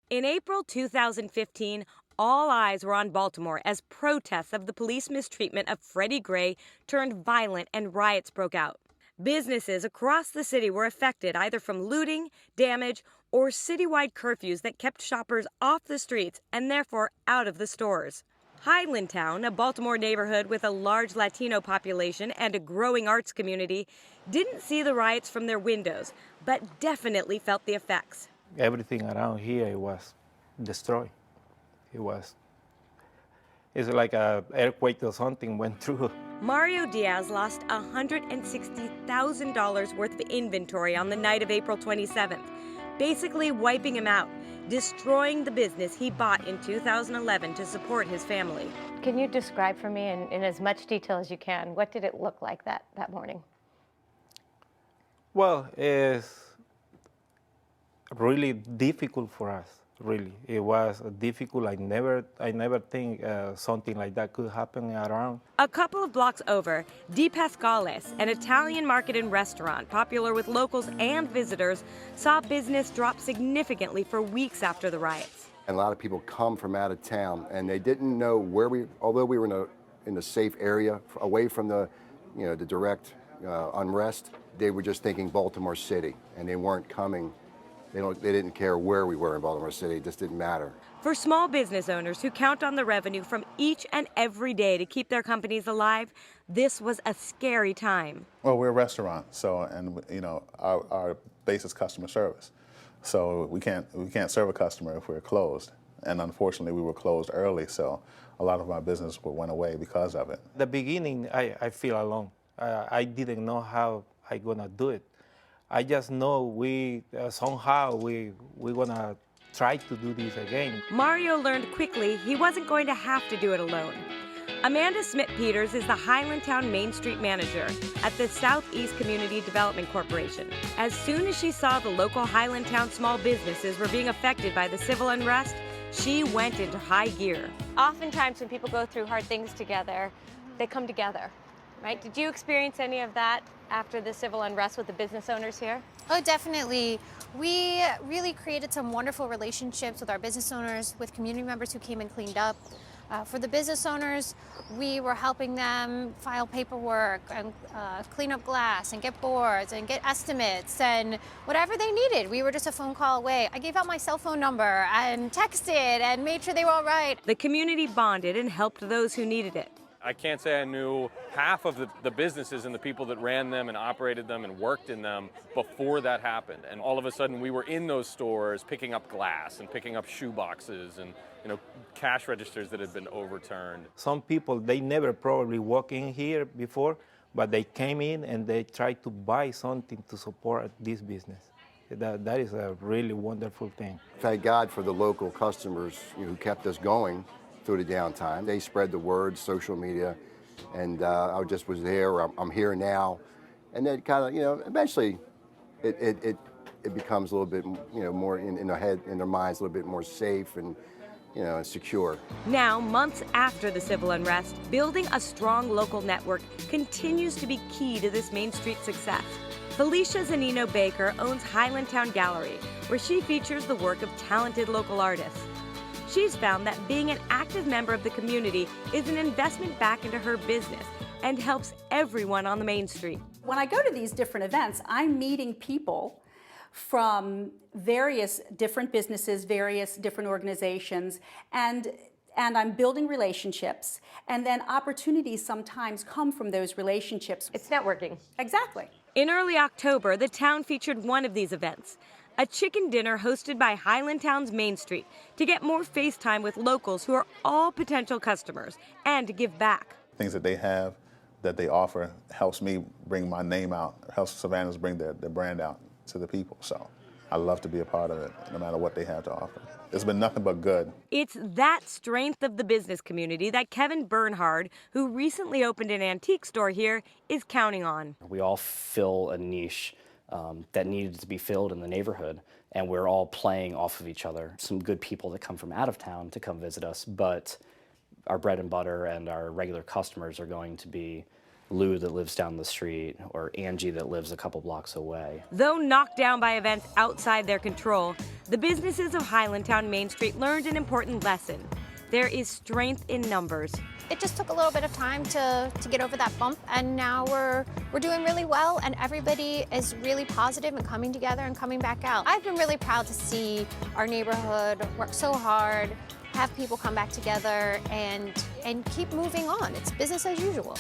In April 2015, all eyes were on Baltimore as protests of the police mistreatment of Freddie Gray turned violent and riots broke out. Businesses across the city were affected either from looting, damage, or citywide curfews that kept shoppers off the streets and therefore out of the stores. Highlandtown, a Baltimore neighborhood with a large Latino population and a growing arts community, didn't see the riots from their windows, but definitely felt the effects. Everything around here was destroyed. It's like an earthquake or something went through. Mario Diaz lost $160,000 worth of inventory on the night of April 27th, basically wiping him out, destroying the business he bought in 2011 to support his family. Can you describe for me in as much detail as you can, what did it look like that morning? Well, it's really difficult for us. Really, it was difficult. I never think something like that could happen around. A couple of blocks over, Di Pasquale's, an Italian market and restaurant popular with locals and visitors, saw business drop significantly for weeks after the riots. And a lot of people come from out of town, and they didn't know where although we were in a safe area, away from the direct unrest, they were just thinking Baltimore City, and they weren't coming. They didn't care where we were in Baltimore City. It just didn't matter. For small business owners who count on the revenue from each and every day to keep their companies alive, this was a scary time. Well, we're a restaurant, and our base is customer service. So we can't serve a customer if we're closed. And unfortunately, we were closed early, so a lot of my business went away because of it. The beginning, I feel alone. I didn't know how I gonna do it. I just know we gonna try to do this again. Mario learned quickly he wasn't going to have to do it alone. Amanda Smith-Peters is the Highlandtown Main Street manager at the Southeast Community Development Corporation. As soon as she saw the local Highlandtown small businesses were being affected by the civil unrest, she went into high gear. Oftentimes when people go through hard things together, they come together, right? Did you experience any of that after the civil unrest with the business owners here? Oh, definitely. We really created some wonderful relationships with our business owners, with community members who came and cleaned up. For the business owners, we were helping them file paperwork and clean up glass and get boards and get estimates and whatever they needed. We were just a phone call away. I gave out my cell phone number and texted and made sure they were all right. The community bonded and helped those who needed it. I can't say I knew half of the businesses and the people that ran them and operated them and worked in them before that happened. And all of a sudden we were in those stores picking up glass and picking up shoe boxes and cash registers that had been overturned. Some people, they never probably walked in here before, but they came in and they tried to buy something to support this business. That is a really wonderful thing. Thank God for the local customers who kept us going through the downtime. They spread the word, social media, and I just was there. I'm here now, and then kind of eventually, it becomes a little bit more in their minds, a little bit more safe and secure. Now, months after the civil unrest, building a strong local network continues to be key to this Main Street success. Felicia Zanino Baker owns Highlandtown Gallery, where she features the work of talented local artists. She's found that being an active member of the community is an investment back into her business and helps everyone on the Main Street. When I go to these different events, I'm meeting people from various different businesses, various different organizations, and I'm building relationships, and then opportunities sometimes come from those relationships. It's networking. Exactly. In early October, the town featured one of these events, a chicken dinner hosted by Highlandtown's Main Street to get more face time with locals who are all potential customers and to give back. Things that they have, that they offer, helps me bring my name out, helps Savannah's bring their brand out to the people. So I love to be a part of it, no matter what they have to offer. It's been nothing but good. It's that strength of the business community that Kevin Bernhard, who recently opened an antique store here, is counting on. We all fill a niche that needed to be filled in the neighborhood, and we're all playing off of each other. Some good people that come from out of town to come visit us, but our bread and butter and our regular customers are going to be Lou that lives down the street or Angie that lives a couple blocks away. Though knocked down by events outside their control, the businesses of Highlandtown Main Street learned an important lesson. There is strength in numbers. It just took a little bit of time to get over that bump, and now we're doing really well, and everybody is really positive and coming together and coming back out. I've been really proud to see our neighborhood work so hard, have people come back together and keep moving on. It's business as usual.